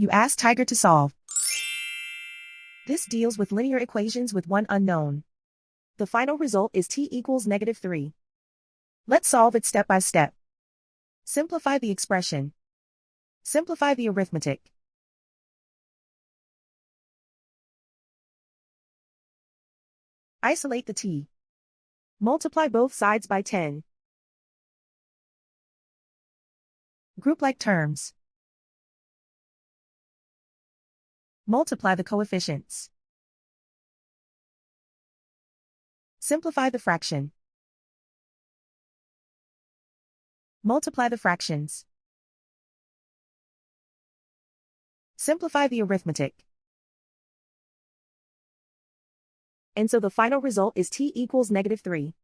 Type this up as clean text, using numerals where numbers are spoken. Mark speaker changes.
Speaker 1: You ask Tiger to solve. This deals with linear equations with one unknown. The final result is t equals -3. Let's solve it step by step. Simplify the expression. Simplify the arithmetic. Isolate the t. Multiply both sides by 10. Group like terms. Multiply the coefficients. Simplify the fraction. Multiply the fractions. Simplify the arithmetic. And so the final result is t equals -3.